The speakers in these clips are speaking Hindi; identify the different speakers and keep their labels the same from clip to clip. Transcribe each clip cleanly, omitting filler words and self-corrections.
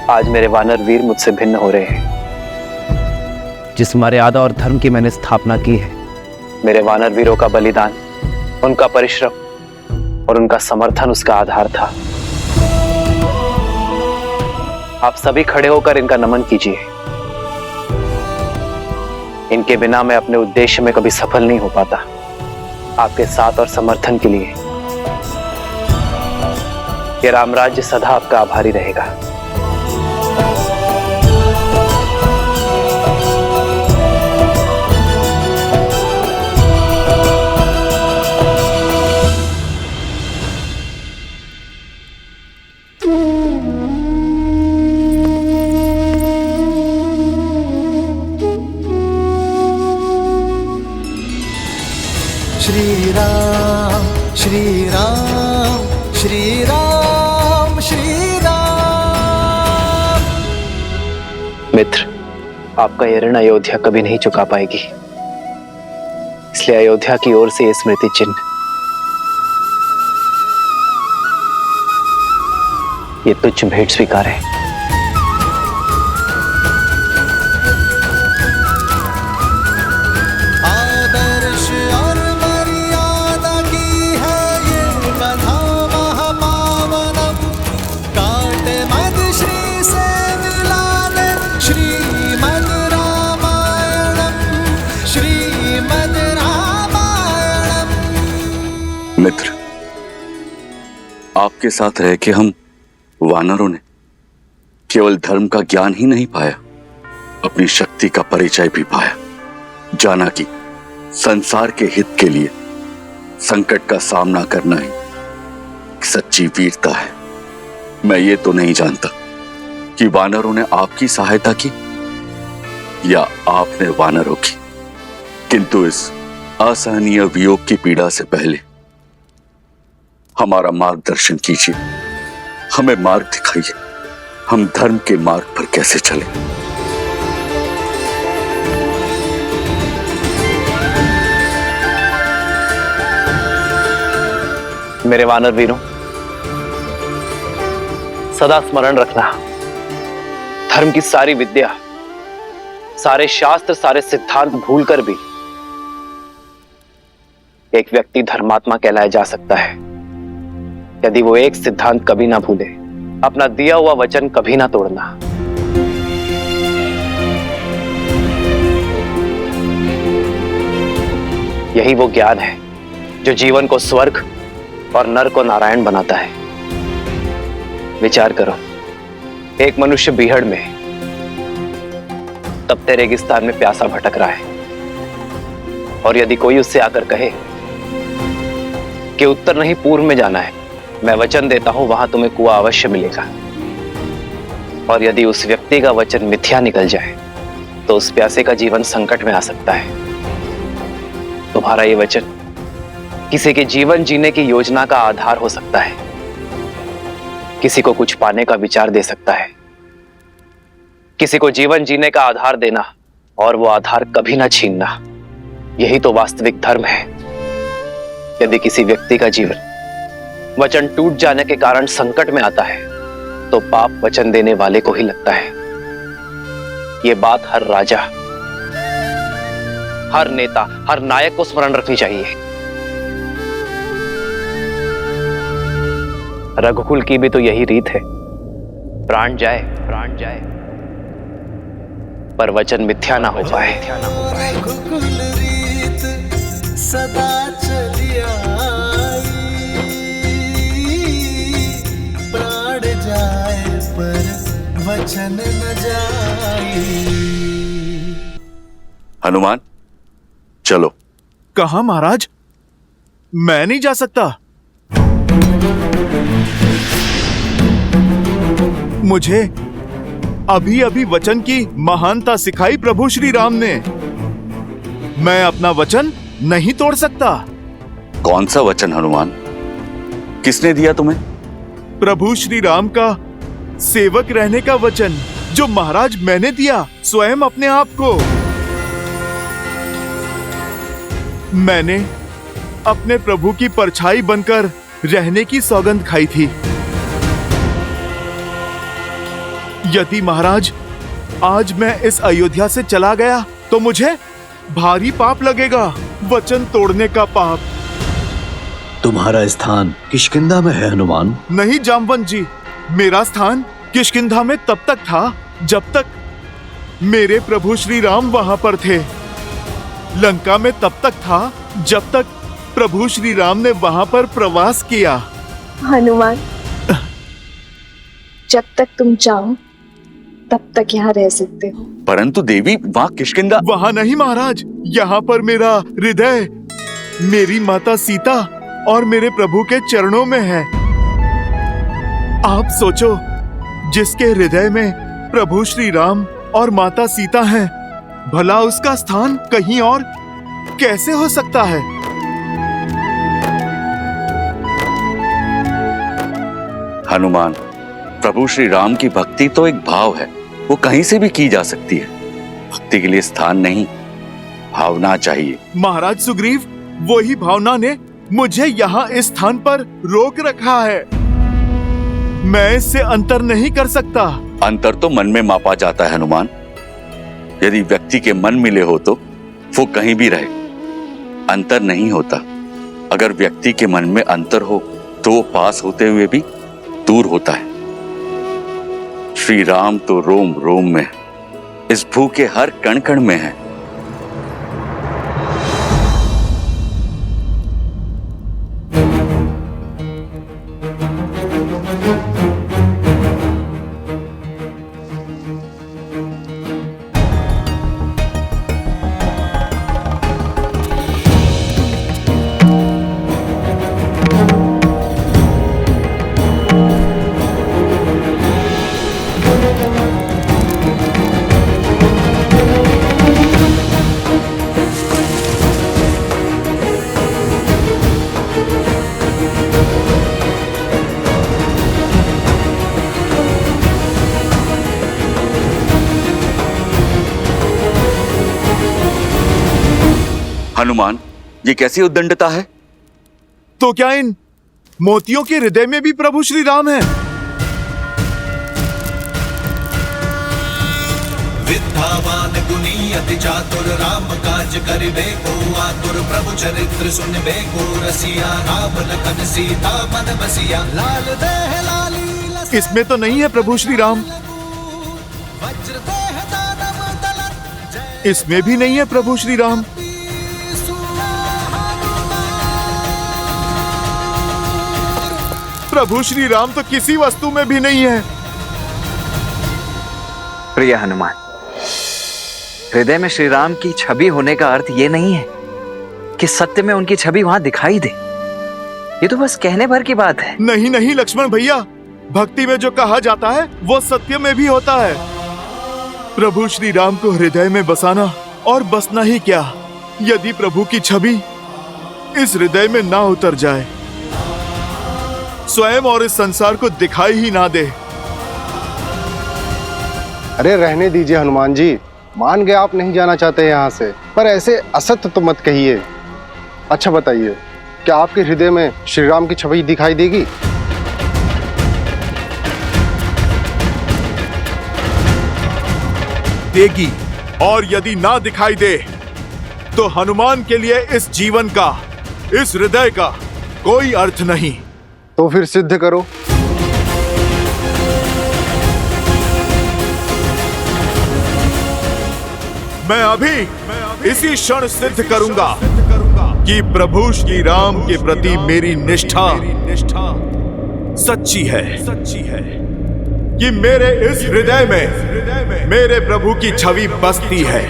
Speaker 1: आज मेरे वानर वीर मुझसे भिन्न हो रहे हैं। जिस मर्यादा और धर्म की मैंने स्थापना की है, मेरे वानर वीरों का बलिदान, उनका परिश्रम और उनका समर्थन उसका आधार था। आप सभी खड़े होकर इनका नमन कीजिए। इनके बिना मैं अपने उद्देश्य में कभी सफल नहीं हो पाता। आपके साथ और समर्थन के लिए ये रामराज्य सदा आपका आभारी रहेगा।
Speaker 2: श्री राम श्री राम श्री राम श्री राम।
Speaker 1: मित्र, आपका ये ऋण अयोध्या कभी नहीं चुका पाएगी, इसलिए अयोध्या की ओर से ये स्मृति चिन्ह, ये तुच्छ भेंट स्वीकार है।
Speaker 3: मित्र, आपके साथ रह के हम वानरों ने केवल धर्म का ज्ञान ही नहीं पाया, अपनी शक्ति का परिचय भी पाया। जाना कि संसार के हित के लिए संकट का सामना करना ही सच्ची वीरता है। मैं ये तो नहीं जानता कि वानरों ने आपकी सहायता की या आपने वानरों की, किंतु इस असहनीय वियोग की पीड़ा से पहले हमारा मार्गदर्शन कीजिए, हमें मार्ग दिखाइए, हम धर्म के मार्ग पर कैसे चलें।
Speaker 1: मेरे वानर वीरों, सदा स्मरण रखना, धर्म की सारी विद्या, सारे शास्त्र, सारे सिद्धांत भूलकर भी एक व्यक्ति धर्मात्मा कहलाया जा सकता है यदि वो एक सिद्धांत कभी ना भूले, अपना दिया हुआ वचन कभी ना तोड़ना। यही वो ज्ञान है जो जीवन को स्वर्ग और नर को नारायण बनाता है। विचार करो, एक मनुष्य बीहड़ में, तपते रेगिस्तान में प्यासा भटक रहा है, और यदि कोई उससे आकर कहे कि उत्तर नहीं पूर्व में जाना है, मैं वचन देता हूं वहां तुम्हें कुआं अवश्य मिलेगा, और यदि उस व्यक्ति का वचन मिथ्या निकल जाए तो उस प्यासे का जीवन संकट में आ सकता है। तुम्हारा ये वचन किसी के जीवन जीने की योजना का आधार हो सकता है, किसी को कुछ पाने का विचार दे सकता है, किसी को जीवन जीने का आधार देना और वो आधार कभी ना छीनना, यही तो वास्तविक धर्म है। यदि किसी व्यक्ति का जीवन वचन टूट जाने के कारण संकट में आता है तो पाप वचन देने वाले को ही लगता है। ये बात हर राजा, हर नेता, हर नायक को स्मरण रखनी चाहिए। रघुकुल की भी तो यही रीत है, प्राण जाए पर वचन मिथ्या ना हो पाए।
Speaker 2: रघुकुल रीत सदा चली आई, प्राण जाए पर वचन न जाए।
Speaker 3: हनुमान, चलो।
Speaker 4: कहां महाराज? मैं नहीं जा सकता। मुझे अभी अभी वचन की महानता सिखाई प्रभु श्री राम ने। मैं अपना वचन नहीं तोड़ सकता।
Speaker 3: कौन सा वचन हनुमान? किसने दिया तुम्हें?
Speaker 4: प्रभु श्री राम का सेवक रहने का वचन, जो महाराज मैंने दिया स्वयं अपने आप को। मैंने अपने प्रभु की परछाई बनकर रहने की सौगंध खाई थी। यदि महाराज आज मैं इस अयोध्या से चला गया तो मुझे भारी पाप लगेगा, वचन तोड़ने का पाप।
Speaker 5: तुम्हारा स्थान किष्किंधा में है हनुमान।
Speaker 4: नहीं जामवंत जी, मेरा स्थान किष्किंधा में तब तक था जब तक मेरे प्रभु श्री राम वहां पर थे। लंका में तब तक था जब तक प्रभु श्री राम ने वहां पर प्रवास किया।
Speaker 6: हनुमान, जब तक तुम चाहो तब तक यहाँ रह सकते हो।
Speaker 3: परंतु देवी, वहाँ किष्किंधा।
Speaker 4: वहां नहीं महाराज, यहाँ पर मेरा हृदय मेरी माता सीता और मेरे प्रभु के चरणों में है। आप सोचो, जिसके हृदय में प्रभु श्री राम और माता सीता हैं, भला उसका स्थान कहीं और कैसे हो सकता है?
Speaker 3: हनुमान, प्रभु श्री राम की भक्ति तो एक भाव है, वो कहीं से भी की जा सकती है। भक्ति के लिए स्थान नहीं, भावना चाहिए।
Speaker 4: महाराज सुग्रीव, वही भावना ने मुझे यहाँ इस स्थान पर रोक रखा है। मैं इससे अंतर नहीं कर सकता।
Speaker 3: अंतर तो मन में मापा जाता है हनुमान। यदि व्यक्ति के मन मिले हो तो वो कहीं भी रहे, अंतर नहीं होता। अगर व्यक्ति के मन में अंतर हो तो वो पास होते हुए भी दूर होता है। श्री राम तो रोम रोम में है, इस भू के हर कण कण में है। हनुमान, ये कैसी उद्दंडता है?
Speaker 4: तो क्या इन मोतियों के हृदय में भी प्रभु श्री राम है?
Speaker 2: विद्यावान गुणी अति चातुर, राम काज करिबे को आतुर। प्रभु चरित्र सुनबे को रसिया, राम लखन सीता मन बसिया। लाल देह लाली लस,
Speaker 4: इसमें तो नहीं है प्रभु श्री राम।
Speaker 2: वज्र देह दानव दलन,
Speaker 4: इसमें भी नहीं है प्रभु श्री राम। प्रभु श्री राम तो किसी वस्तु में भी नहीं है।
Speaker 7: प्रिय हनुमान, हृदय में श्री राम की छवि होने का अर्थ यह नहीं है कि सत्य में उनकी छवि वहां दिखाई दे। ये तो बस कहने भर की बात है।
Speaker 4: नहीं नहीं लक्ष्मण भैया, भक्ति में जो कहा जाता है वो सत्य में भी होता है। प्रभु श्री राम को हृदय में बसाना और बसना ही क्या, यदि प्रभु की छवि इस हृदय में ना उतर जाए, स्वयं और इस संसार को दिखाई ही ना दे।
Speaker 8: अरे रहने दीजिए हनुमान जी, मान गए आप नहीं जाना चाहते यहाँ से, पर ऐसे असत्य तो मत कहिए। अच्छा बताइए, क्या आपके हृदय में श्री राम की छवि दिखाई देगी?
Speaker 4: देगी, और यदि ना दिखाई दे तो हनुमान के लिए इस जीवन का, इस हृदय का कोई अर्थ नहीं।
Speaker 8: तो फिर सिद्ध करो।
Speaker 4: मैं अभी इसी क्षण सिद्ध करूंगा कि प्रभु श्री राम के प्रति मेरी निष्ठा सच्ची है, कि मेरे इस हृदय में मेरे प्रभु की छवि बसती है।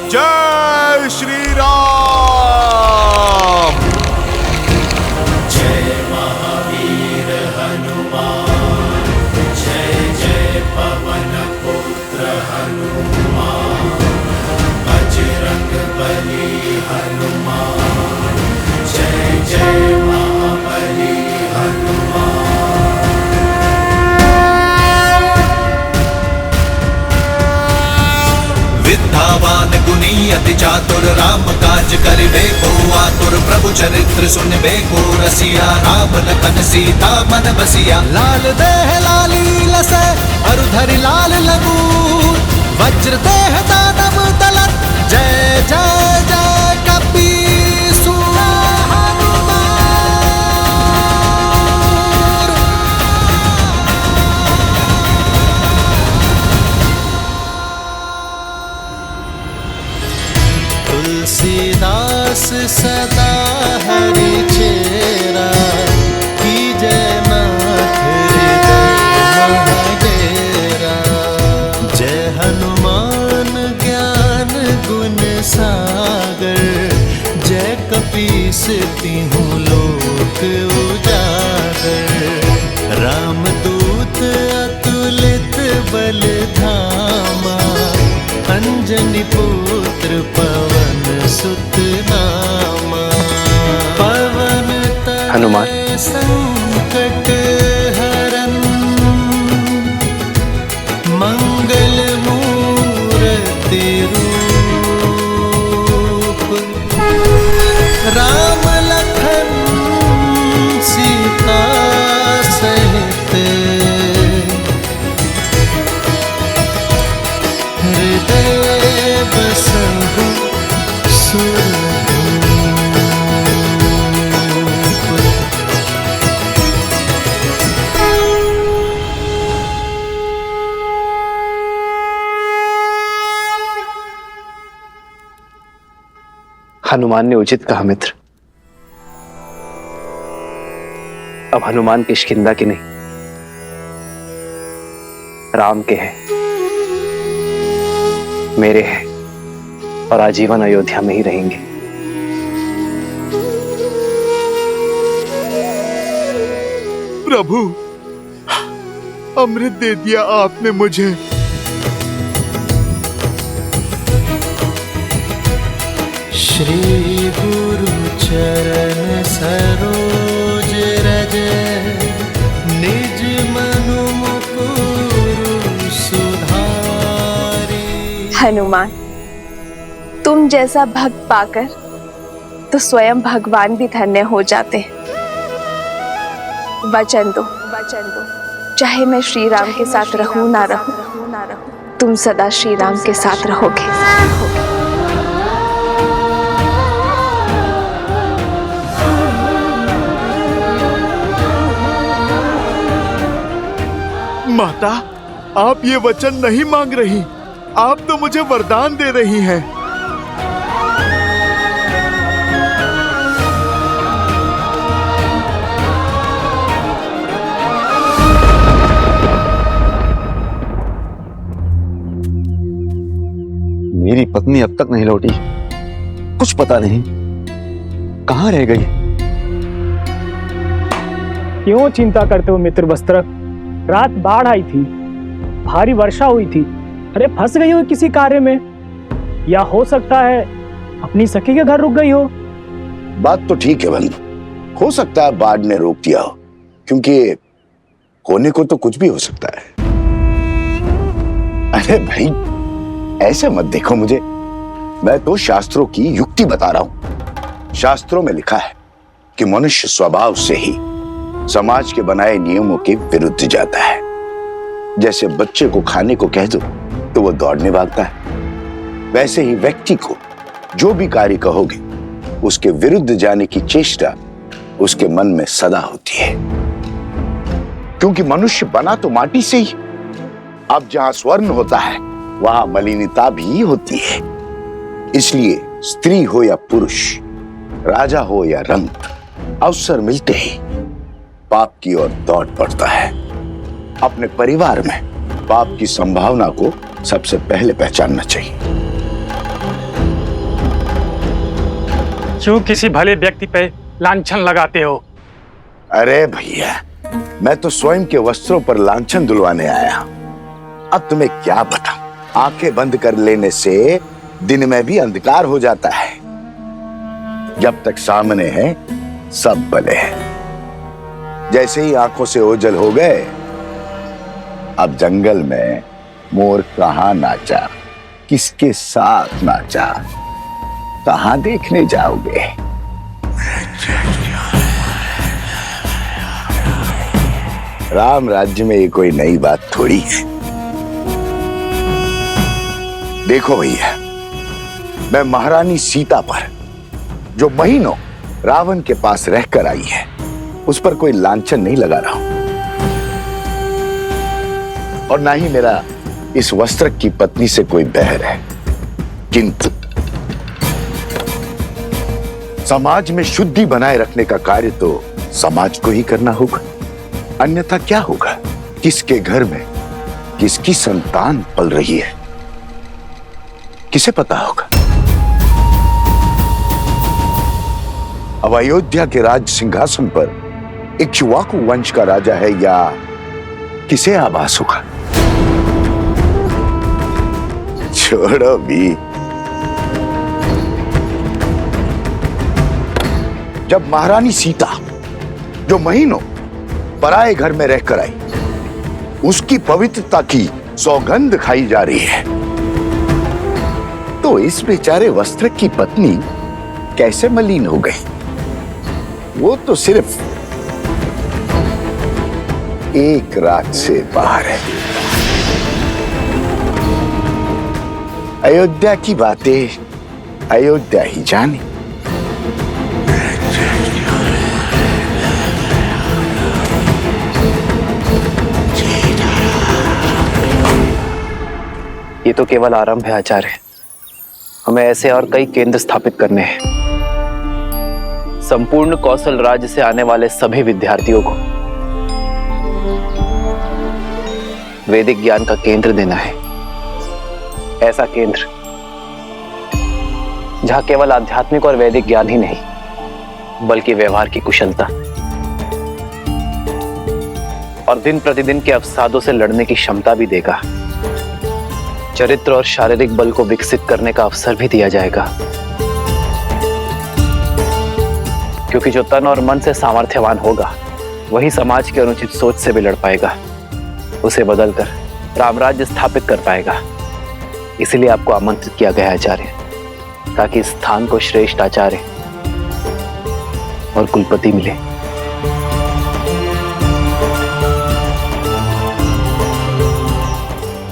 Speaker 4: जय श्री राम।
Speaker 2: जय महावीर हनुमान, जय जय पवन पुत्र हनुमान। बजरंग बली हनुमान, जय जय महाबली बलवान गुनी अति चातुर राम काज करिबे को आतुर प्रभु चरित्र सुनबे को रसिया राम लखन सीता मन बसिया लाल देह लाली लसै अरु धरि लाल लगू वज्र देह दानव दलत जय जय जय कपीसु तुलसीदास सदा हरि चेरा की जय नाथ हृदय महाडेरा जय हनुमान ज्ञान गुण सागर जय कपीस तिहुँ लोक उजागर रामदूत अतुलित बल धामा अंजनी पुत्र पवन सुत नामा पवन
Speaker 1: हनुमान।
Speaker 2: तनय संकट हरन मंगल मूर्ति रूप राम लखन सीता सहित हृदय बसहु सुरभूप।
Speaker 1: हनुमान ने उचित कहा मित्र। अब हनुमान किष्किंधा के नहीं, राम के हैं, मेरे हैं और आजीवन अयोध्या में ही रहेंगे।
Speaker 4: प्रभु, अमृत दे दिया आपने मुझे।
Speaker 2: श्री गुरु चरण सरोज रज निज मनु मुकुरु सुधारी।
Speaker 6: हनुमान, तुम जैसा भक्त पाकर तो स्वयं भगवान भी धन्य हो जाते। वचन दो, चाहे मैं श्री राम के साथ रहूं ना रहूं, तुम सदा श्री राम के साथ रहोगे।
Speaker 4: माता, आप ये वचन नहीं मांग रही, आप तो मुझे वरदान दे रही हैं।
Speaker 5: मेरी पत्नी अब तक नहीं लौटी, कुछ पता नहीं कहाँ रह गई।
Speaker 9: क्यों चिंता करते हो मित्र वस्त्रक? रात बाढ़ आई थी, भारी वर्षा हुई थी। अरे फंस गई हो किसी कार्य में, या हो सकता है अपनी सखी के घर रुक गई हो।
Speaker 10: बात तो ठीक है बंधु, हो सकता है बाढ़ ने रोक दिया हो, क्योंकि होने को तो कुछ भी हो सकता है। अरे भाई, ऐसे मत देखो मुझे, मैं तो शास्त्रों की युक्ति बता रहा हूं। शास्त्रों में लिखा है कि मनुष्य स्वभाव से ही समाज के बनाए नियमों के विरुद्ध जाता है। जैसे बच्चे को खाने को कह दो तो वो दौड़ने भागता है, वैसे ही व्यक्ति को जो भी कार्य कहोगे उसके विरुद्ध जाने की चेष्टा उसके मन में सदा होती है। क्योंकि मनुष्य बना तो माटी से ही, अब जहां स्वर्ण होता है वहां मलिनता भी होती है। इसलिए स्त्री हो या पुरुष, राजा हो या रंक, अवसर मिलते ही पाप की ओर दौड़ पड़ता है। अपने परिवार में पाप की संभावना को सबसे पहले पहचानना चाहिए।
Speaker 9: क्यों किसी भले व्यक्ति पे लांछन लगाते हो?
Speaker 10: अरे भैया, मैं तो स्वयं के वस्त्रों पर लांछन दुलवाने आया। अब तुम्हें क्या बताऊं, आंखें बंद कर लेने से दिन में भी अंधकार हो जाता है। जब तक सामने है सब भले हैं। जैसे ही आंखों से ओझल हो गए, अब जंगल में मोर कहाँ नाचा किसके साथ नाचा, कहां देखने जाओगे? राम राज्य में ये कोई नई बात थोड़ी है। देखो भैया, मैं महारानी सीता पर जो महीनों रावण के पास रहकर आई है, उस पर कोई लांछन नहीं लगा रहा हूं, और ना ही मेरा इस वस्त्र की पत्नी से कोई बैर है। किंतु समाज में शुद्धि बनाए रखने का कार्य तो समाज को ही करना होगा, अन्यथा क्या होगा? किसके घर में किसकी संतान पल रही है, किसे पता होगा? अब अयोध्या के राज सिंहासन पर इक्ष्वाकु वंश का राजा है या किसे आभास होगा? छोड़ो भी। जब महारानी सीता जो महीनों पराए घर में रहकर आई, उसकी पवित्रता की सौगंध खाई जा रही है, तो इस बेचारे वस्त्र की पत्नी कैसे मलिन हो गई? वो तो सिर्फ एक रात से बाहर है। अयोध्या की बातें अयोध्या ही जाने।
Speaker 1: ये तो केवल आरंभ है आचार्य, हमें ऐसे और कई केंद्र स्थापित करने हैं। संपूर्ण कौशल राज्य से आने वाले सभी विद्यार्थियों को वैदिक ज्ञान का केंद्र देना है। ऐसा केंद्र जहां केवल आध्यात्मिक और वैदिक ज्ञान ही नहीं, बल्कि व्यवहार की कुशलता और दिन प्रतिदिन के अवसादों से लड़ने की क्षमता भी देगा। चरित्र और शारीरिक बल को विकसित करने का अवसर भी दिया जाएगा, क्योंकि जो तन और मन से सामर्थ्यवान होगा, वही समाज की अनुचित सोच से भी लड़ पाएगा, उसे बदलकर रामराज्य स्थापित कर पाएगा। इसीलिए आपको आमंत्रित किया गया आचार्य, ताकि इस स्थान को श्रेष्ठ आचार्य और कुलपति मिले।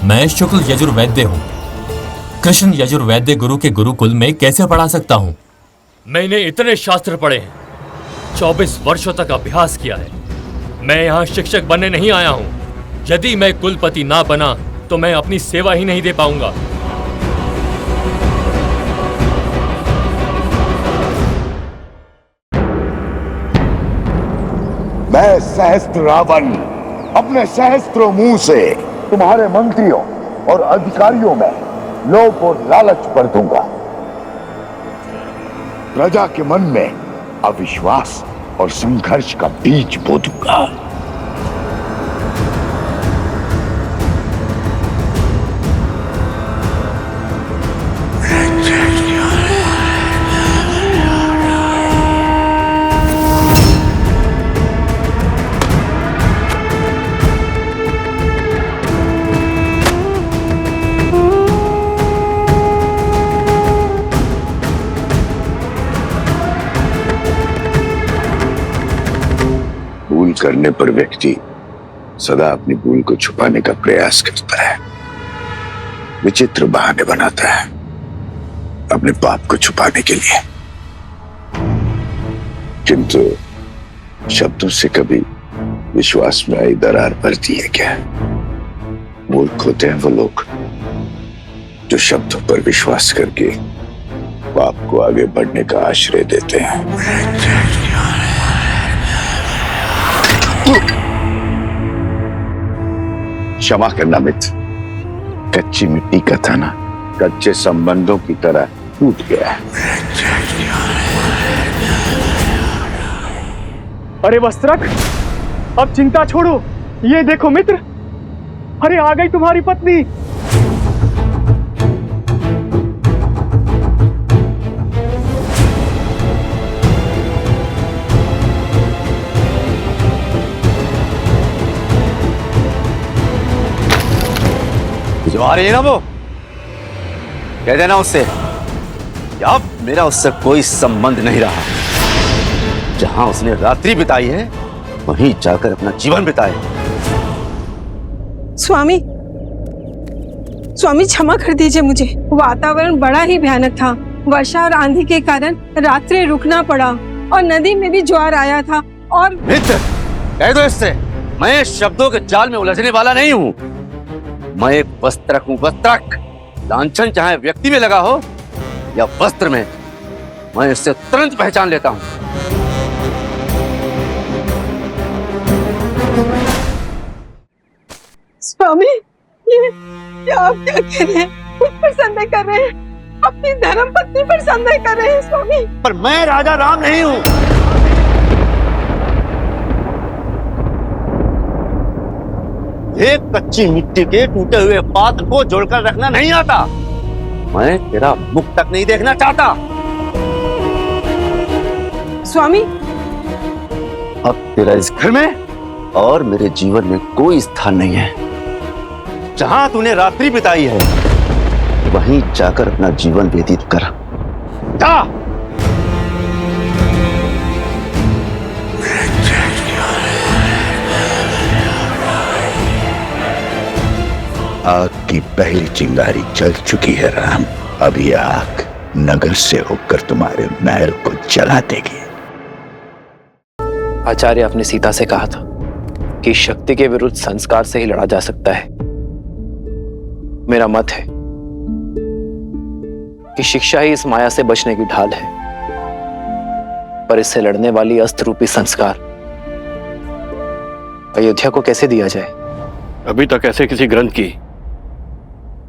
Speaker 11: मैं शुक्ल यजुर्वैद्य हूँ। कृष्ण यजुर्वैद्य गुरु के गुरुकुल में कैसे पढ़ा सकता हूँ?
Speaker 12: मैंने इतने शास्त्र पढ़े हैं, 24 वर्षों तक अभ्यास किया है। मैं यहाँ शिक्षक बनने नहीं आया हूँ। यदि मैं कुलपति ना बना तो मैं अपनी सेवा ही नहीं दे पाऊंगा।
Speaker 10: मैं सहस्त्र रावण अपने सहस्त्रों मुंह से तुम्हारे मंत्रियों और अधिकारियों में लोभ और लालच भर दूंगा। प्रजा के मन में अविश्वास और संघर्ष का बीज बो दूंगा। करने पर व्यक्ति सदा अपनी भूल को छुपाने का प्रयास करता है, विचित्र बहाने बनाता है अपने पाप को छुपाने के लिए। किंतु शब्दों से कभी विश्वास में आई दरार पड़ती है क्या? मूर्ख होते हैं वो लोग जो शब्दों पर विश्वास करके पाप को आगे बढ़ने का आश्रय देते हैं। क्षमा करना मित्र, कच्ची मिट्टी का था ना, कच्चे संबंधों की तरह टूट गया है।
Speaker 9: अरे वस्त्रक, अब चिंता छोड़ो, ये देखो मित्र, अरे आ गई तुम्हारी पत्नी।
Speaker 5: जो आ रही है ना वो, कह देना उससे कि अब मेरा उससे कोई संबंध नहीं रहा। जहां उसने रात्रि बिताई है वहीं जाकर अपना जीवन बिताए।
Speaker 13: स्वामी, स्वामी क्षमा कर दीजिए मुझे। वातावरण बड़ा ही भयानक था। वर्षा और आंधी के कारण रात्रि रुकना पड़ा और नदी में भी ज्वार आया था। और
Speaker 5: मित्र, कह दो इससे, मैं शब्दों के जाल में उलझने वाला नहीं हूँ। मैं एक वस्त्रक हूँ, वस्त्रक। लांछन चाहे व्यक्ति में लगा हो या वस्त्र में, मैं इससे तुरंत पहचान लेता हूँ।
Speaker 13: स्वामी, ये आप क्या कह रहे हैं? खुद पर संदेह कर रहे हैं, अपनी धर्म पत्नी पर संदेह कर रहे हैं स्वामी।
Speaker 5: पर मैं राजा राम नहीं हूँ। एक कच्ची मिट्टी के टूटे हुए पात्र को जोड़कर रखना नहीं आता। मैं तेरा मुख तक नहीं देखना चाहता।
Speaker 13: स्वामी,
Speaker 5: अब तेरा इस घर में और मेरे जीवन में कोई स्थान नहीं है। जहां तूने रात्रि बिताई है वहीं जाकर अपना जीवन व्यतीत कर। जा।
Speaker 10: आग की पहली चिंगारी जल चुकी है राम। अभी आग नगर से होकर तुम्हारे महल को जला देगी।
Speaker 1: आचार्य अपनी सीता से कहा था कि शक्ति के विरुद्ध संस्कार से ही लड़ा जा सकता है। मेरा मत है कि शिक्षा ही इस माया से बचने की ढाल है, पर इससे लड़ने वाली अस्त्र रूपी संस्कार अयोध्या को कैसे दिया जाए?
Speaker 14: अभी तक ऐसे किसी ग्रंथ की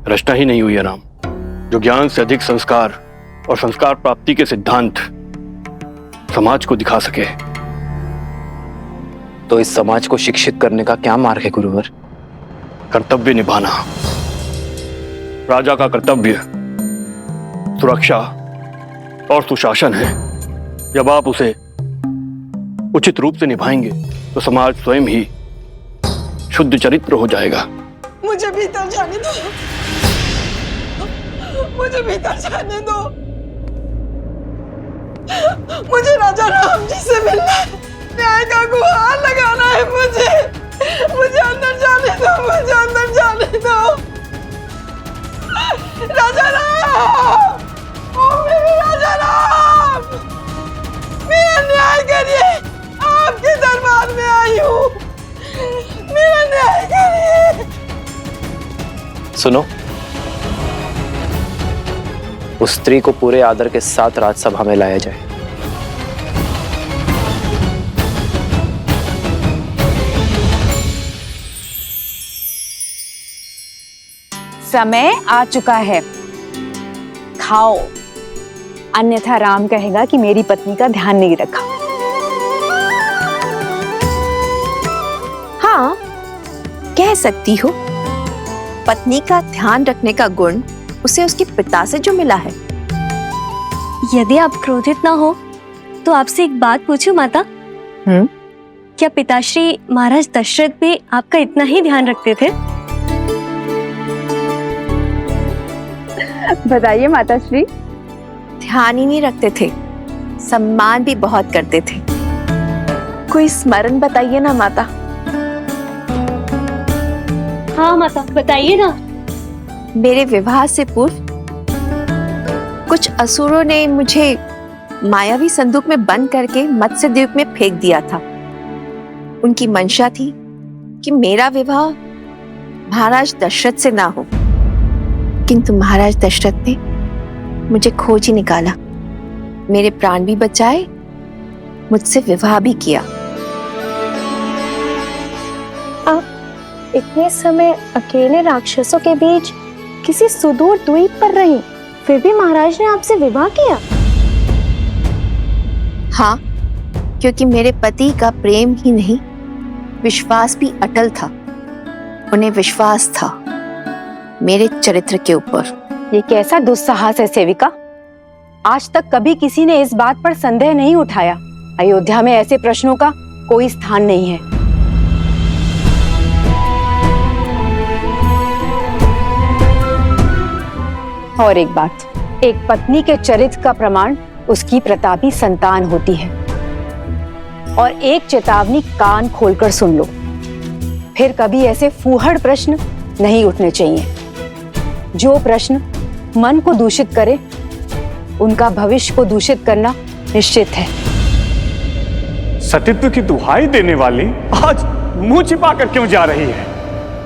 Speaker 14: रचना ही नहीं हुई है राम, जो ज्ञान से अधिक संस्कार और संस्कार प्राप्ति के सिद्धांत समाज को दिखा सके।
Speaker 1: तो इस समाज को शिक्षित करने का क्या मार्ग है गुरुवर?
Speaker 14: कर्तव्य निभाना। राजा का कर्तव्य सुरक्षा और सुशासन है। जब आप उसे उचित रूप से निभाएंगे तो समाज स्वयं ही शुद्ध चरित्र हो जाएगा।
Speaker 13: मुझे भीतर जाने दो, मुझे भीतर जाने दो। मुझे राजा राम जी से मिलना है, न्याय का गुहार लगाना है। मुझे अंदर जाने दो, मुझे अंदर जाने दो। राजा राम, ओ मेरे राजा राम, मेरा न्याय करिए। आपके दरबार में आई हूँ, मेरा न्याय करिए।
Speaker 1: सुनो, उस स्त्री को पूरे आदर के साथ राजसभा में लाया जाए।
Speaker 15: समय आ चुका है, खाओ, अन्यथा राम कहेगा कि मेरी पत्नी का ध्यान नहीं रखा।
Speaker 6: हाँ, कह सकती हो। पत्नी का ध्यान रखने का गुण उसे उसके पिता से जो मिला है।
Speaker 15: यदि आप क्रोधित ना हो तो आपसे एक बात पूछूं माता? क्या पिताश्री महाराज दशरथ भी आपका इतना ही ध्यान रखते थे?
Speaker 6: बताइए माताश्री। ध्यान ही नहीं रखते थे, सम्मान भी बहुत करते थे। कोई स्मरण बताइए ना माता।
Speaker 15: हाँ माता, बताइए ना।
Speaker 6: मेरे विवाह से पूर्व कुछ असुरों ने मुझे मायावी संदूक में बंद करके मत्स्य द्वीप में फेंक दिया था। उनकी मंशा थी कि मेरा विवाह महाराज दशरथ से ना हो, किंतु महाराज दशरथ ने मुझे खोज ही निकाला, मेरे प्राण भी बचाए, मुझसे विवाह भी किया।
Speaker 15: आप इतने समय अकेले राक्षसों के बीच किसी सुदूर द्वीप पर रही, फिर भी महाराज ने आपसे विवाह किया?
Speaker 6: हाँ, क्योंकि मेरे पति का प्रेम ही नहीं, विश्वास भी अटल था। उन्हें विश्वास था मेरे चरित्र के ऊपर।
Speaker 15: ये कैसा दुस्साहस है सेविका? आज तक कभी किसी ने इस बात पर संदेह नहीं उठाया। अयोध्या में ऐसे प्रश्नों का कोई स्थान नहीं है।
Speaker 16: और एक बात, एक पत्नी के चरित्र का प्रमाण उसकी प्रतापी संतान होती है। और एक चेतावनी कान खोलकर सुन लो, फिर कभी ऐसे फूहड़ प्रश्न नहीं उठने चाहिए। जो प्रश्न मन को दूषित करे, उनका भविष्य को दूषित करना निश्चित है।
Speaker 14: सतीत्व की दुहाई देने वाली आज मुंह छिपा कर क्यों जा रही है?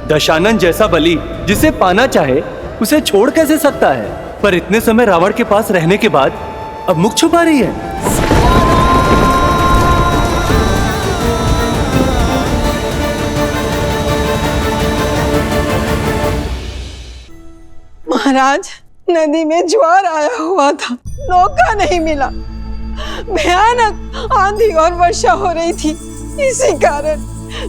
Speaker 17: दशानन जैसा बलि जिसे पाना चाहे उसे छोड़ कैसे सकता है? पर इतने समय रावण के पास रहने के बाद अब मुख छुपा रही है।
Speaker 13: महाराज, नदी में ज्वार आया हुआ था, नौका नहीं मिला, भयानक आंधी और वर्षा हो रही थी। इसी कारण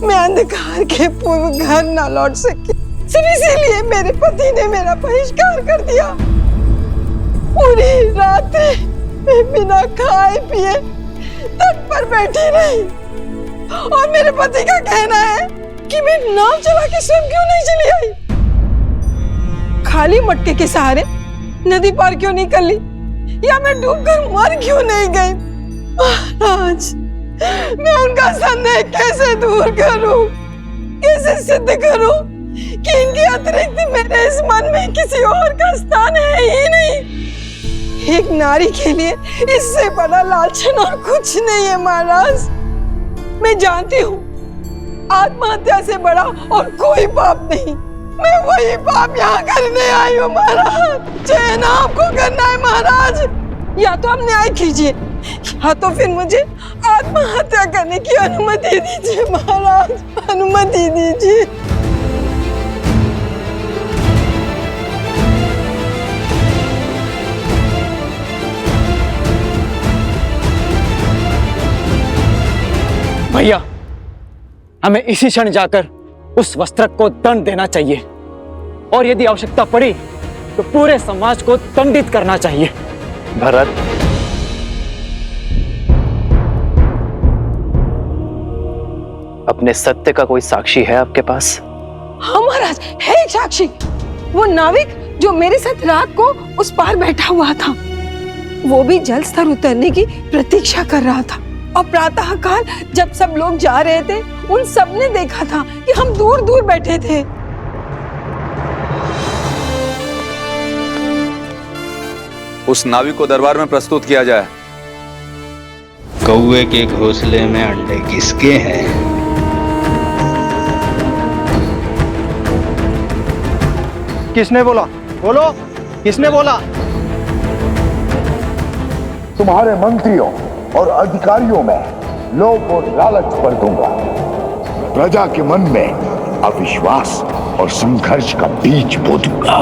Speaker 13: मैं अंधकार के पूर्व घर न लौट सकी। सिर्फ इसीलिए मेरे पति ने मेरा बहिष्कार कर दिया। पूरी रात मैं बिना खाए पिए तट पर बैठी रही और मेरे पति का कहना है कि मैं नाव चला के स्वयं क्यों नहीं चली आई, खाली मटके के सहारे नदी पार क्यों नहीं कर ली, या मैं डूबकर मर क्यों नहीं गई। महाराज, मैं उनका संदेह कैसे दूर करूं, कैसे सिद्ध करूं कि इनके अतिरिक्त मेरे इस मन में किसी और का स्थान है ही नहीं। एक नारी के लिए इससे बड़ा लालचन और कुछ नहीं है महाराज। मैं जानती हूँ आत्महत्या से बड़ा और कोई पाप नहीं। मैं वही पाप यहाँ करने आई हूँ महाराज। चयन आपको करना है महाराज, या तो आप न्याय कीजिए या तो फिर मुझे आत्महत्या करने की अनुमति दीजिए महाराज, अनुमति दीजिए।
Speaker 9: भैया, हमें इसी क्षण जाकर उस वस्त्रक को दंड देना चाहिए और यदि आवश्यकता पड़ी तो पूरे समाज को दंडित करना चाहिए।
Speaker 1: भरत, अपने सत्य का कोई साक्षी है आपके पास?
Speaker 13: हाँ महाराज, है एक साक्षी। वो नाविक जो मेरे साथ रात को उस पार बैठा हुआ था, वो भी जल स्तर उतरने की प्रतीक्षा कर रहा था। और प्रातः काल जब सब लोग जा रहे थे, उन सब ने देखा था कि हम दूर दूर बैठे थे।
Speaker 18: उस नाविक को दरबार में प्रस्तुत किया जाए।
Speaker 19: कौवे के घोंसले में अंडे किसके हैं?
Speaker 8: किसने बोला? बोलो, किसने बोला?
Speaker 10: तुम्हारे मंत्रियों और अधिकारियों में लोभ और लालच भर दूंगा। प्रजा के मन में अविश्वास और संघर्ष का बीज बो दूंगा।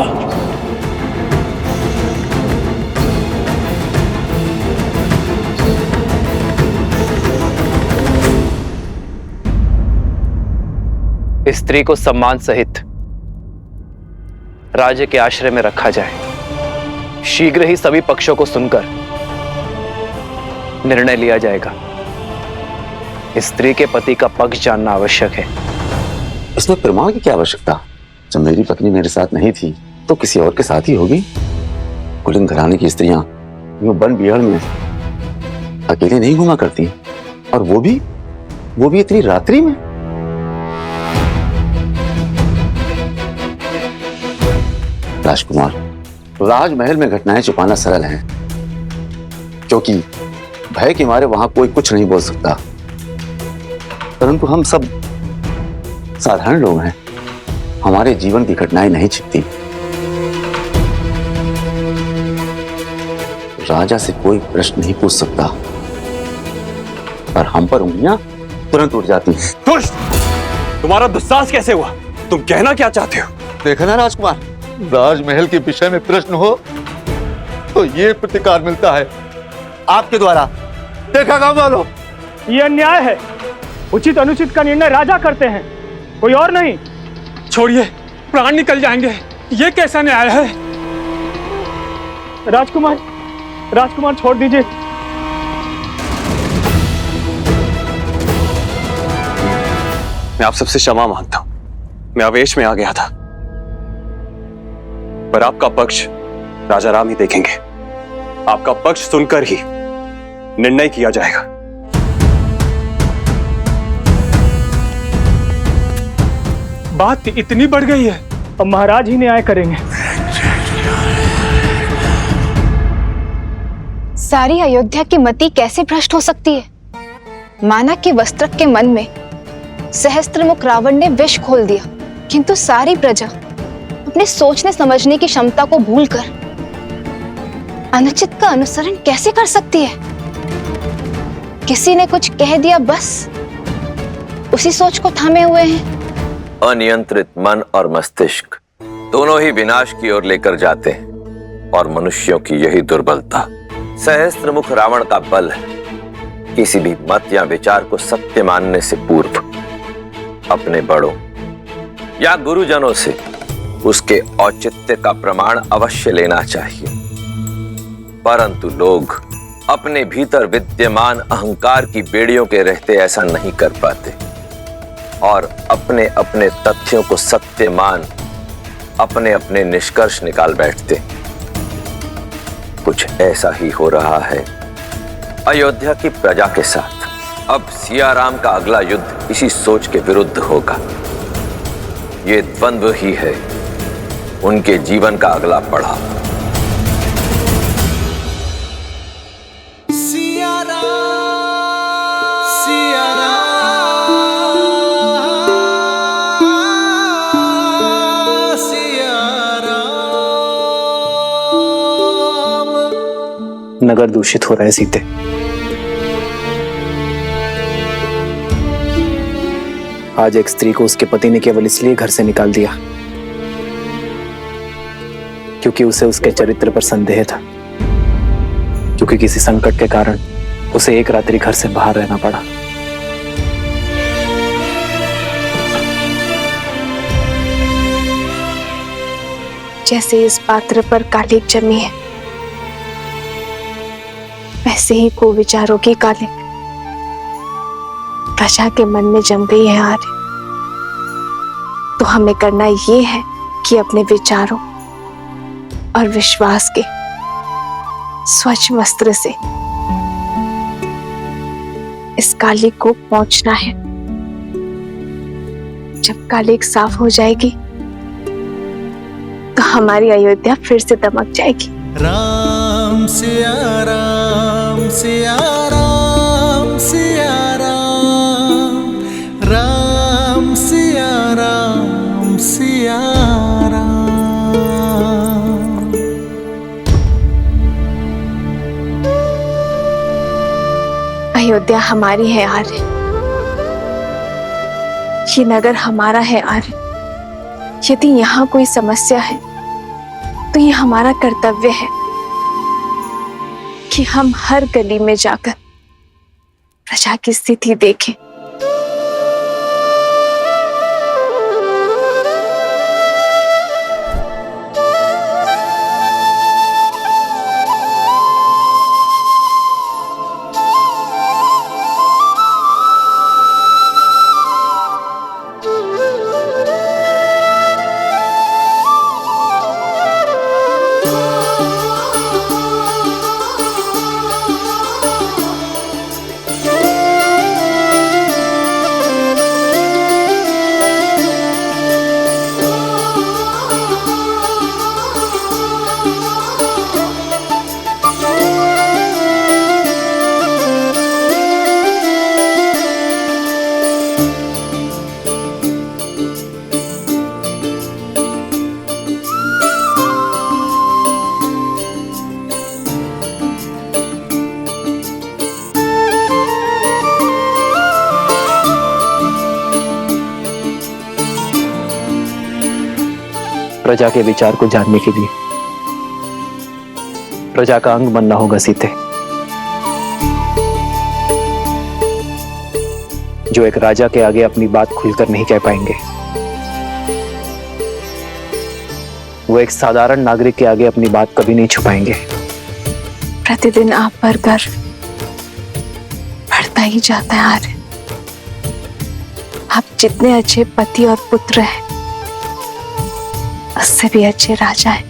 Speaker 1: स्त्री को सम्मान सहित राज्य के आश्रय में रखा जाए। शीघ्र ही सभी पक्षों को सुनकर निर्णय लिया जाएगा। स्त्री के पति का पक्ष जानना आवश्यक है।
Speaker 5: इसमें प्रमाण की क्या आवश्यकता? जब मेरी पत्नी मेरे साथ नहीं थी तो किसी और के साथ ही होगी। कुलीन घराने की स्त्रियां यूं वन बिहार में अकेले नहीं घुमा करती, और वो भी इतनी रात्रि में। राजकुमार, राजमहल में घटनाएं छुपाना सरल है, क्योंकि भय के मारे वहां कोई कुछ नहीं बोल सकता। परंतु हम सब साधारण लोग हैं, हमारे जीवन की घटनाएं नहीं छिपती। राजा से कोई प्रश्न नहीं पूछ सकता, पर हम पर उंगलियां तुरंत उठ जाती हैं।
Speaker 14: दुष्ट! तुम्हारा दुस्साहस कैसे हुआ? तुम कहना क्या चाहते हो?
Speaker 3: देखा ना राजकुमार, राजमहल के विषय में प्रश्न हो तो ये प्रतिकार मिलता है आपके द्वारा। देखा गांव वालों,
Speaker 9: ये अन्याय है। उचित अनुचित का निर्णय राजा करते हैं, कोई और नहीं।
Speaker 14: छोड़िए, प्राण निकल जाएंगे। ये कैसा न्याय है?
Speaker 9: राजकुमार छोड़ दीजिए।
Speaker 14: मैं आप सबसे क्षमा मांगता हूं। मैं आवेश में आ गया था, पर आपका पक्ष
Speaker 20: राजा राम ही देखेंगे। आपका पक्ष सुनकर ही निर्णय किया जाएगा।
Speaker 9: बात इतनी बढ़ गई है, अब महाराज ही न्याय करेंगे।
Speaker 21: सारी अयोध्या की मति कैसे भ्रष्ट हो सकती है? माना कि वस्त्रक के मन में सहस्त्रमुख रावण ने विष खोल दिया, किंतु सारी प्रजा अपने सोचने समझने की क्षमता को भूलकर अनुचित का अनुसरण कैसे कर सकती है? किसी ने कुछ कह दिया, बस उसी सोच को थामे हुए हैं।
Speaker 1: अनियंत्रित मन और मस्तिष्क दोनों ही विनाश की ओर लेकर जाते हैं, और मनुष्यों की यही दुर्बलता सहस्त्रमुख रावण का बल है। किसी भी मत या विचार को सत्य मानने से पूर्व अपने बड़ों या गुरुजनों से उसके औचित्य का प्रमाण अवश्य लेना चाहिए, परंतु लोग अपने भीतर विद्यमान अहंकार की बेड़ियों के रहते ऐसा नहीं कर पाते और अपने अपने तथ्यों को सत्य मान अपने अपने निष्कर्ष निकाल बैठते। कुछ ऐसा ही हो रहा है अयोध्या की प्रजा के साथ। अब सिया राम का अगला युद्ध इसी सोच के विरुद्ध होगा। ये द्वंद्व ही है उनके जीवन का अगला पड़ाव।
Speaker 22: नगर दूषित हो रहा है सीते। आज एक स्त्री को उसके पति ने केवल इसलिए घर से निकाल दिया क्योंकि उसे उसके चरित्र पर संदेह था, क्योंकि किसी संकट के कारण उसे एक रात्रि घर से बाहर रहना पड़ा।
Speaker 6: जैसे इस पात्र पर कालिक जमी है, वैसे ही कुविचारों की कालिक प्रजा के मन में जम गई है आर्य। तो हमें करना ये है कि अपने विचारों और विश्वास के स्वच्छ वस्त्र से इस कालिक को पोंछना है। जब कालिक साफ हो जाएगी तो हमारी अयोध्या फिर से दमक जाएगी।
Speaker 2: राम सिया राम सिया राम सिया राम, राम सिया राम सिया राम।
Speaker 6: अयोध्या हमारी है आर्य, ये नगर हमारा है आर्य। यदि यहाँ कोई समस्या है तो ये हमारा कर्तव्य है कि हम हर गली में जाकर प्रजा की स्थिति देखें।
Speaker 22: प्रजा के विचार को जानने के लिए प्रजा का अंग बनना होगा सीते। जो एक राजा के आगे अपनी बात खुलकर नहीं कह पाएंगे, वो एक साधारण नागरिक के आगे अपनी बात कभी नहीं छुपाएंगे।
Speaker 6: प्रतिदिन आप पर गर्व बढ़ता ही जाता है आर्य। आप जितने अच्छे पति और पुत्र हैं, उससे भी अच्छे राजा हैं।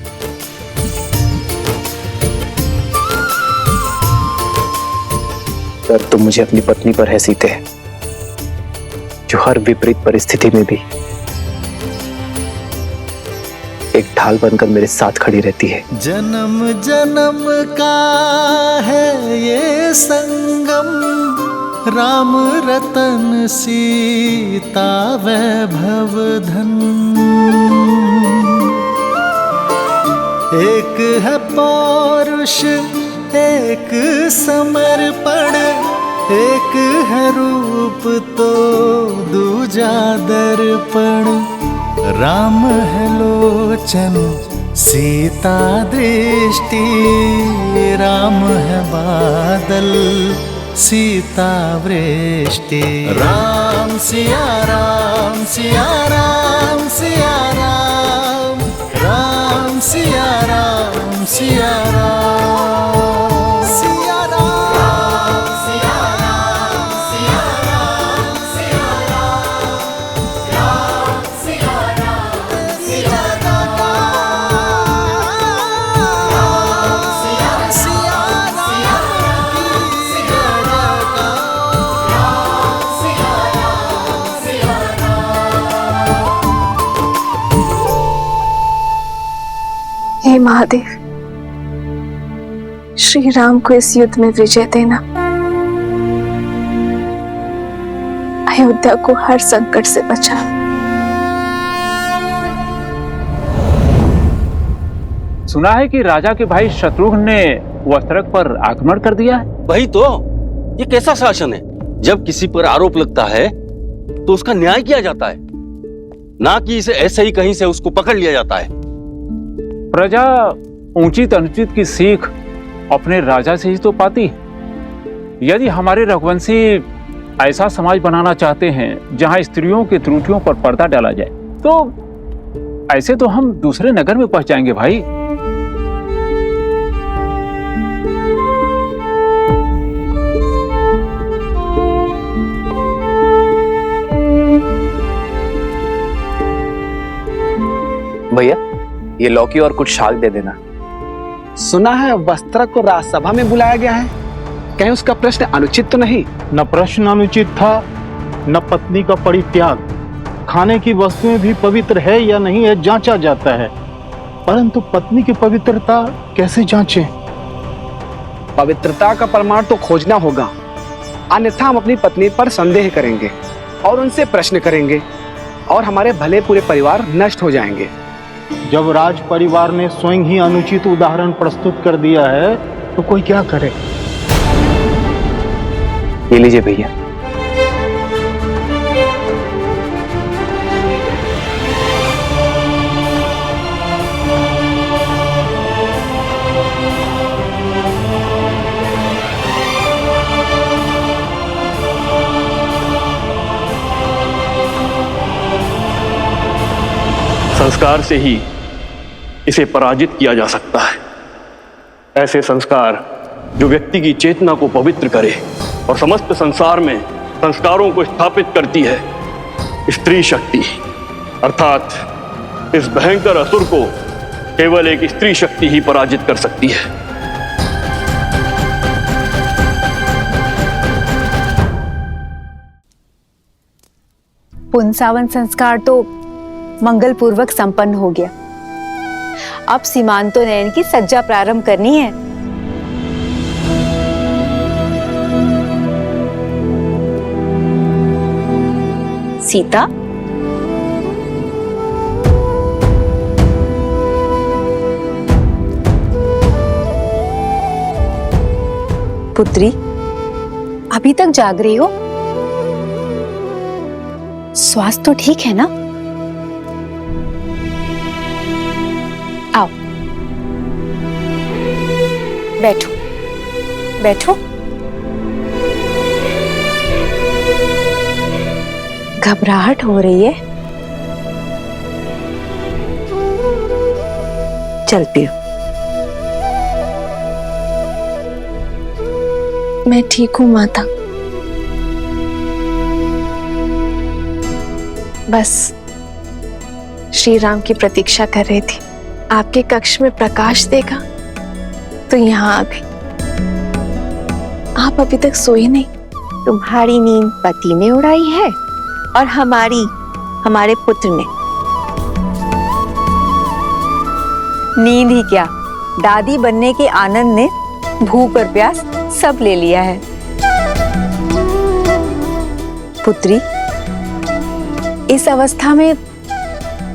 Speaker 22: गर्व तो मुझे अपनी पत्नी पर है सीते, जो हर विपरीत परिस्थिति में भी एक ढाल बनकर मेरे साथ खड़ी रहती है।
Speaker 2: जन्म जन्म का है ये संगम, राम रतन सीता वैभव धन। एक है पौरुष एक समर्पण, एक है रूप तो दूजा दर्पण। राम है लोचन सीता दृष्टि, राम है बादल सीता वृष्टि। राम सिया राम सिया राम सिया राम, राम सिया राम सिया राम।
Speaker 4: हे महादेव, श्री राम को इस युद्ध में विजय देना, अयोध्या को हर संकट से बचा।
Speaker 7: सुना है कि राजा के भाई शत्रुघ्न ने वस्त्रक पर आक्रमण कर दिया है।
Speaker 5: वही तो, ये कैसा शासन है? जब किसी पर आरोप लगता है तो उसका न्याय किया जाता है, ना कि इसे ऐसे ही कहीं से उसको पकड़ लिया जाता है।
Speaker 7: प्रजा उचित अनुचित की सीख अपने राजा से ही तो पाती है। यदि हमारे रघुवंशी ऐसा समाज बनाना चाहते हैं जहां स्त्रियों की त्रुटियों पर पर्दा डाला जाए, तो ऐसे तो हम दूसरे नगर में पहुंच जाएंगे भाई।
Speaker 22: भैया, ये लौकी और कुछ शाक दे देना।
Speaker 23: सुना है वस्त्र को राजसभा में बुलाया गया है, कहीं उसका प्रश्न अनुचित तो नहीं?
Speaker 9: न प्रश्न अनुचित था, न पत्नी का परित्याग। खाने की वस्तुएं भी पवित्र है या नहीं है जांचा जाता है, परंतु पत्नी की पवित्रता कैसे जांचें?
Speaker 23: पवित्रता का प्रमाण तो खोजना होगा, अन्यथा हम अपनी पत्नी पर संदेह करेंगे और उनसे प्रश्न करेंगे और हमारे भले पूरे परिवार नष्ट हो जाएंगे।
Speaker 9: जब राज परिवार ने स्वयं ही अनुचित उदाहरण प्रस्तुत कर दिया है तो कोई क्या करे?
Speaker 22: ये लीजिए भैया।
Speaker 14: संस्कार से ही इसे पराजित किया जा सकता है। ऐसे संस्कार जो व्यक्ति की चेतना को पवित्र करे और समस्त संसार में संस्कारों को स्थापित करती है। स्त्री शक्ति अर्थात इस भयंकर असुर को केवल एक स्त्री शक्ति ही पराजित कर सकती है।
Speaker 16: पुंसावन संस्कार तो मंगल पूर्वक संपन्न हो गया। अब सीमांतो नयन की सज्जा प्रारंभ करनी है। सीता, पुत्री, अभी तक जाग रही हो? स्वास्थ्य तो ठीक है ना? आओ, बैठो बैठो। घबराहट हो रही है? चल पियो।
Speaker 4: मैं ठीक हूँ माता, बस श्री राम की प्रतीक्षा कर रही थी। आपके कक्ष में प्रकाश देखा तो यहाँ आ गई। आप आप अभी तक सोए नहीं?
Speaker 6: तुम्हारी नींद पति ने उड़ाई है और हमारी हमारे पुत्र ने।
Speaker 16: नींद ही क्या, दादी बनने के आनंद ने भूख और प्यास सब ले लिया है। पुत्री, इस अवस्था में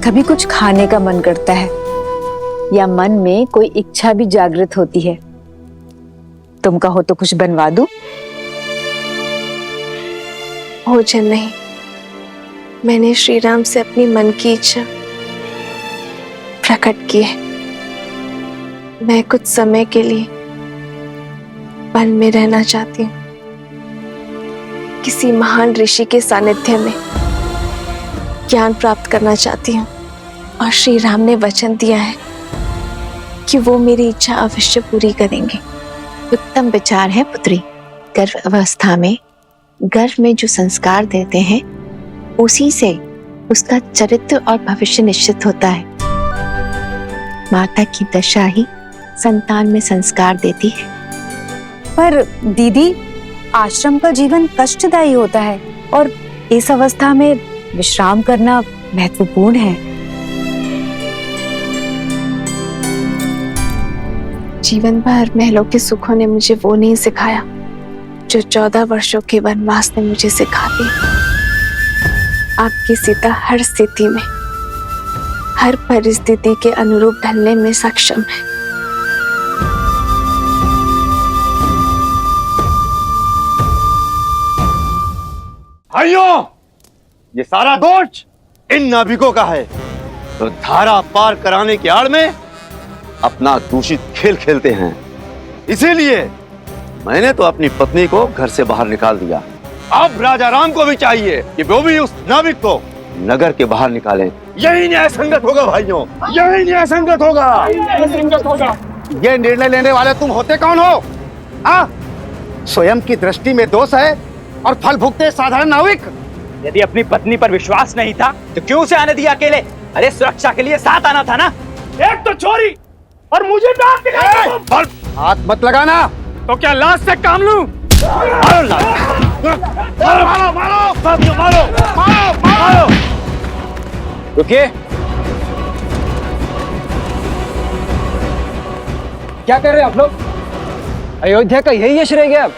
Speaker 16: कभी कुछ खाने का मन करता है या मन में कोई इच्छा भी जागृत होती है? तुम कहो तो कुछ बनवा दूं?
Speaker 4: भोजन नहीं, मैंने श्री राम से अपनी मन की इच्छा प्रकट की है। मैं कुछ समय के लिए वन में रहना चाहती हूँ, किसी महान ऋषि के सानिध्य में ज्ञान प्राप्त करना चाहती हूँ, और श्री राम ने वचन दिया है कि वो मेरी इच्छा अवश्य पूरी करेंगे।
Speaker 6: उत्तम विचार है पुत्री। गर्भ अवस्था में गर्भ में जो संस्कार देते हैं उसी से उसका चरित्र और भविष्य निश्चित होता है। माता की दशा ही संतान में संस्कार देती है।
Speaker 16: पर दीदी, आश्रम का जीवन कष्टदायी होता है और इस अवस्था में विश्राम करना महत्वपूर्ण है।
Speaker 4: जीवन भर महलों के सुखों ने मुझे वो नहीं सिखाया जो 14 वर्षों के वनवास ने मुझे सिखा दिया। आपकी सीता हर स्थिति में, हर परिस्थिति के अनुरूप ढलने में सक्षम है।
Speaker 14: भाइयों, ये सारा दोष इन नाविकों का है, तो धारा पार कराने की आड़ में अपना दूषित खेल खेलते हैं। इसीलिए मैंने तो अपनी पत्नी को घर से बाहर निकाल दिया। अब राजा राम को भी चाहिए कि वो भी उस नाविक को नगर के बाहर निकालें। यही न्याय संगत होगा भाइयों, यही न्याय संगत होगा।
Speaker 23: ये निर्णय लेने वाले तुम होते कौन हो? स्वयं की दृष्टि में दोष है और फल भुगते साधारण नाविक।
Speaker 9: यदि अपनी पत्नी पर विश्वास नहीं था तो क्यों उसे आने दिया अकेले? अरे सुरक्षा के लिए साथ आना था ना। एक तो चोरी और मुझे डांट दिखाई।
Speaker 23: हाथ मत लगाना।
Speaker 9: तो क्या लाश से काम लूं?
Speaker 14: मारो मारो मारो मारो मारो मारो।
Speaker 9: रुकिए, क्या कर रहे हैं आप लोग? अयोध्या का यही यश रह गया अब?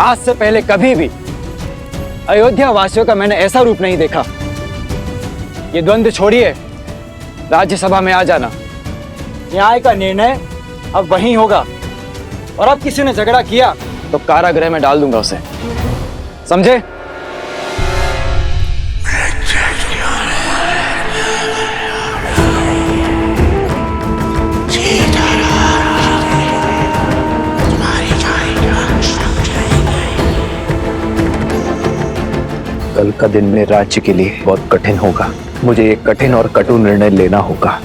Speaker 9: आज से पहले कभी भी अयोध्या वासियों का मैंने ऐसा रूप नहीं देखा। ये द्वंद्व छोड़िए, राज्यसभा में आ जाना। न्याय का निर्णय अब वहीं होगा, और अब किसी ने झगड़ा किया तो कारागृह में डाल दूंगा उसे, समझे?
Speaker 22: कल का दिन मेरे राज्य के लिए बहुत कठिन होगा। मुझे एक कठिन और कटु निर्णय लेना होगा।